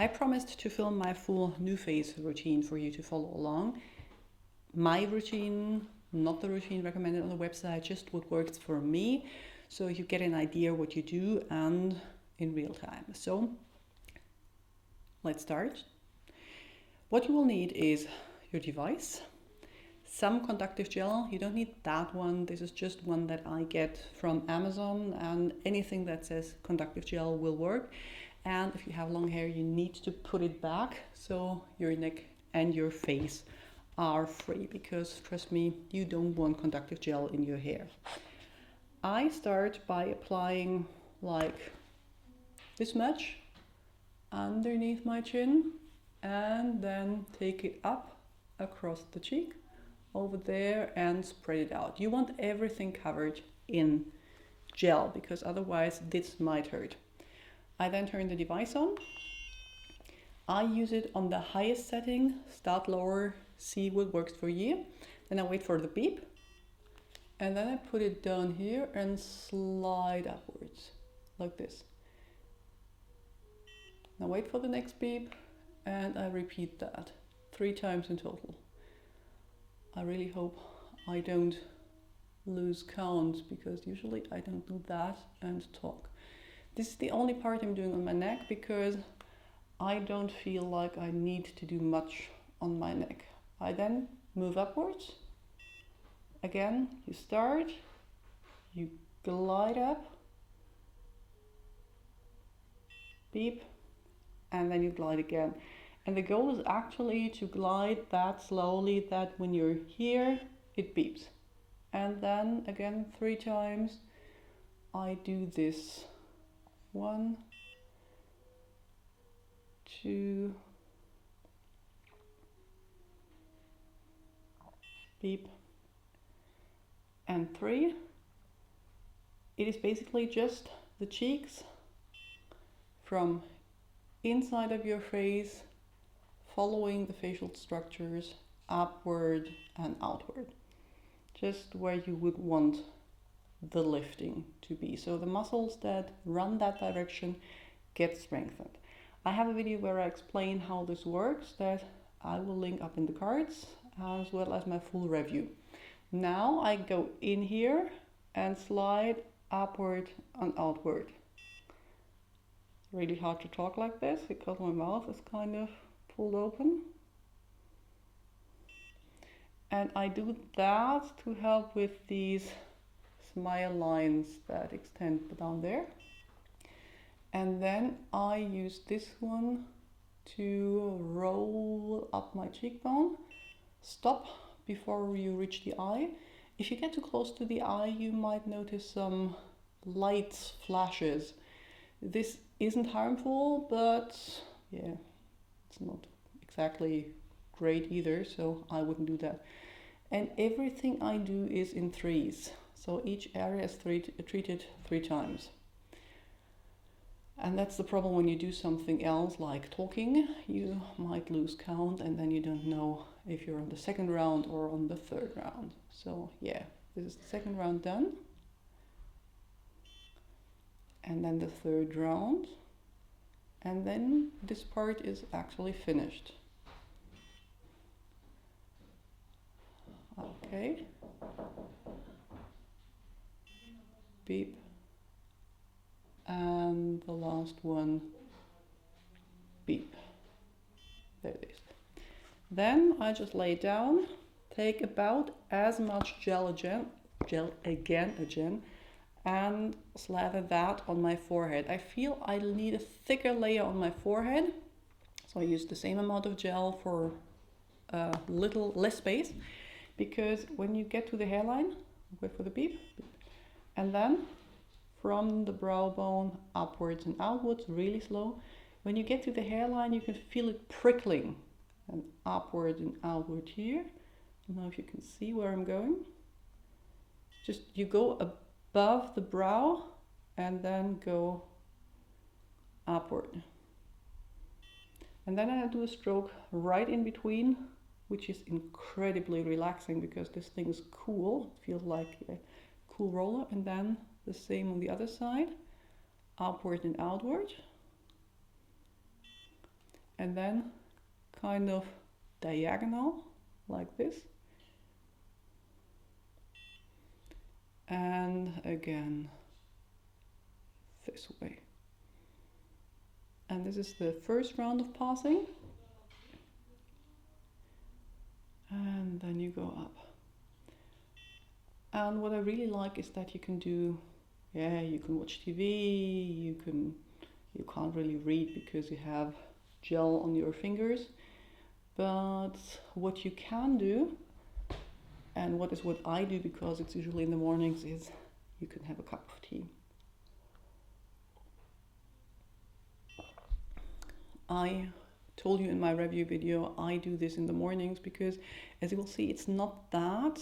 I promised to film my full NuFACE routine for you to follow along. My routine, not the routine recommended on the website, just what works for me. So you get an idea what you do and in real time. So let's start. What you will need is your device, some conductive gel. You don't need that one. This is just one that I get from Amazon, and anything that says conductive gel will work. And if you have long hair, you need to put it back so your neck and your face are free, because trust me, you don't want conductive gel in your hair. I start by applying like this much underneath my chin and then take it up across the cheek over there and spread it out. You want everything covered in gel because otherwise this might hurt. I then turn the device on. I use it on the highest setting, start lower, see what works for you. Then I wait for the beep. And then I put it down here and slide upwards, like this. Now wait for the next beep, and I repeat that 3 times in total. I really hope I don't lose count, because usually I don't do that and talk. This is the only part I'm doing on my neck because I don't feel like I need to do much on my neck. I then move upwards. Again, you start, you glide up, beep, and then you glide again. And the goal is actually to glide that slowly that when you're here, it beeps. And then again 3 times I do this. 1, 2, beep, and 3. It is basically just the cheeks from inside of your face, following the facial structures upward and outward, just where you would want the lifting to be. So the muscles that run that direction get strengthened. I have a video where I explain how this works that I will link up in the cards, as well as my full review. Now I go in here and slide upward and outward. Really hard to talk like this because my mouth is kind of pulled open. And I do that to help with these smile lines that extend down there. And then I use this one to roll up my cheekbone. Stop before you reach the eye. If you get too close to the eye, you might notice some lights, flashes. This isn't harmful, but yeah, it's not exactly great either, so I wouldn't do that. And everything I do is in 3s. So each area is treated 3 times. And that's the problem when you do something else like talking. You might lose count and then you don't know if you're on the 2nd round or on the 3rd round. So yeah, this is the 2nd round done. And then the 3rd round. And then this part is actually finished. Okay. Beep. And the last one, beep. There it is. Then I just lay down, take about as much gel again, and slather that on my forehead. I feel I need a thicker layer on my forehead, so I use the same amount of gel for a little less space, because when you get to the hairline, wait for the beep, and then from the brow bone upwards and outwards, really slow. When you get to the hairline, you can feel it prickling, and upward and outward here. I don't know if you can see where I'm going. Just you go above the brow and then go upward. And then I do a stroke right in between, which is incredibly relaxing because this thing is cool. It feels like a cool roller. And then the same on the other side, upward and outward. and then kind of diagonal like this, and again this way. And this is the first round of passing, and then you go up. And what I really like is that you can do, you can watch TV, you can't really read because you have gel on your fingers, but what you can do, and what I do because it's usually in the mornings, is you can have a cup of tea. I told you in my review video, I do this in the mornings because, as you will see, it's not that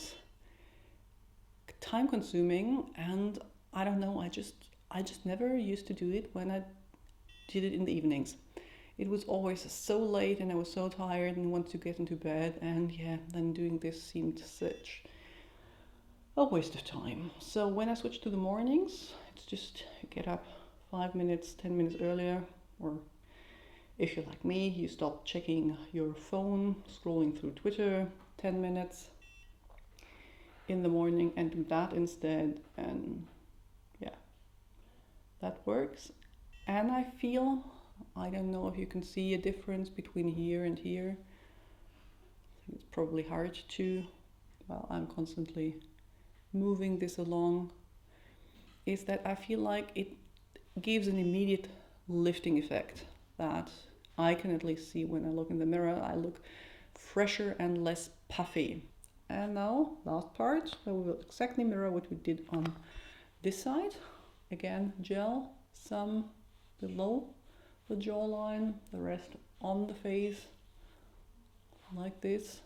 time consuming, and I don't know, I just never used to do it when I did it in the evenings. It was always so late and I was so tired and wanted to get into bed, and then doing this seemed such a waste of time. So when I switched to the mornings, it's just get up 5 minutes, 10 minutes earlier, or if you're like me, you stop checking your phone, scrolling through Twitter 10 minutes in the morning and do that instead, and that works. And I feel, I don't know if you can see a difference between here and here. I think it's probably hard to, well, I'm constantly moving this along, is that I feel like it gives an immediate lifting effect that I can at least see when I look in the mirror. I look fresher and less puffy. And now, last part, I will exactly mirror what we did on this side. Again, gel, some below the jawline, the rest on the face, like this.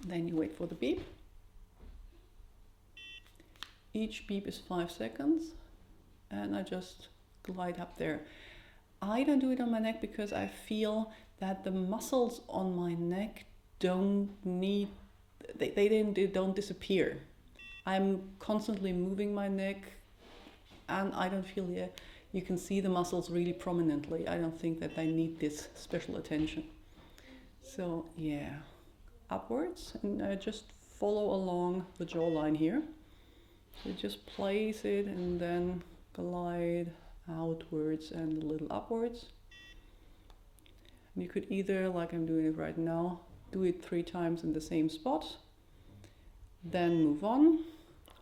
Then you wait for the beep. Each beep is 5 seconds, and I just glide up there. I don't do it on my neck because I feel that the muscles on my neck don't disappear. I'm constantly moving my neck, and I don't feel you can see the muscles really prominently. I don't think that they need this special attention. So upwards, and I just follow along the jawline here. So just place it and then glide outwards and a little upwards. And you could either, like I'm doing it right now, do it 3 times in the same spot, then move on,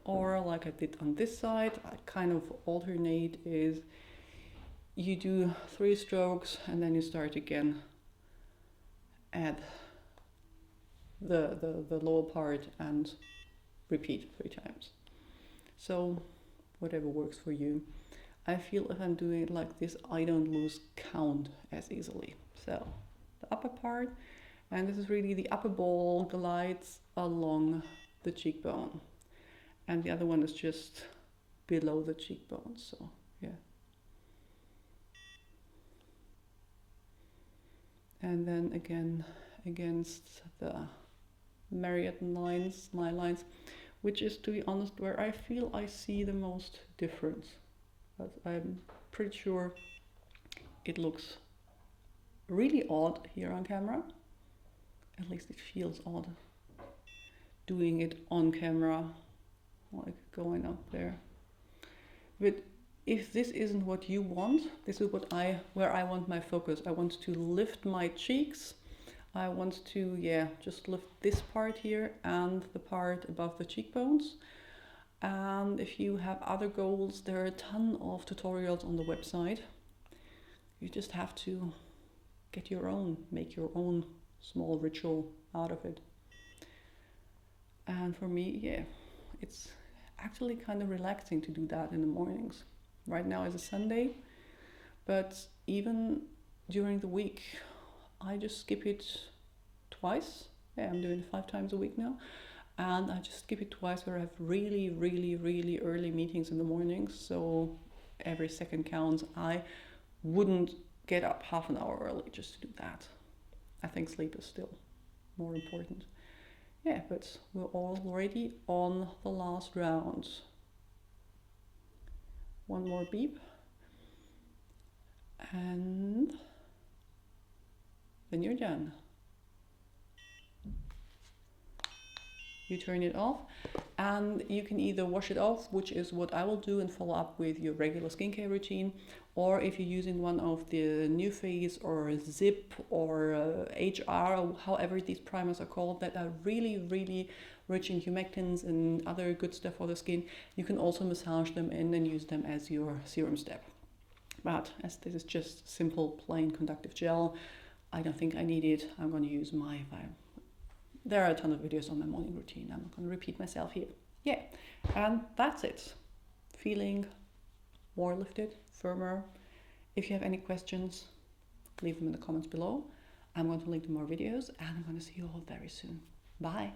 or like I did on this side, I kind of alternate, is you do 3 strokes and then you start again at the lower part and repeat 3 times. So whatever works for you. I feel if I'm doing it like this, I don't lose count as easily. So the upper part, and this is really the upper ball glides along the cheekbone, and the other one is just below the cheekbone. So and then again against the Marriott lines, my lines, which is, to be honest, where I feel I see the most difference. But I'm pretty sure it looks really odd here on camera. At least it feels odd doing it on camera, like going up there. But if this isn't what you want, this is where I want my focus. I want to lift my cheeks. I want to, just lift this part here and the part above the cheekbones. And if you have other goals, there are a ton of tutorials on the website. You just have to make your own small ritual out of it. And for me, it's actually kind of relaxing to do that in the mornings. Right now is a Sunday, but even during the week, I just skip it twice. I'm doing it 5 times a week now. And I just skip it twice where I have really, really, really early meetings in the mornings. So every second counts. I wouldn't get up half an hour early just to do that. I think sleep is still more important. But we're already on the last round. One more beep. And then you're done. You turn it off, and you can either wash it off, which is what I will do, and follow up with your regular skincare routine, or if you're using one of the NuFACE or Zip or HR, or however these primers are called, that are really, really rich in humectants and other good stuff for the skin, you can also massage them in and use them as your serum step. But as this is just simple, plain conductive gel, I don't think I need it. I'm going to use my There are a ton of videos on my morning routine. I'm not going to repeat myself here. Yeah, and that's it. Feeling more lifted, firmer. If you have any questions, leave them in the comments below. I'm going to link to more videos, and I'm going to see you all very soon. Bye.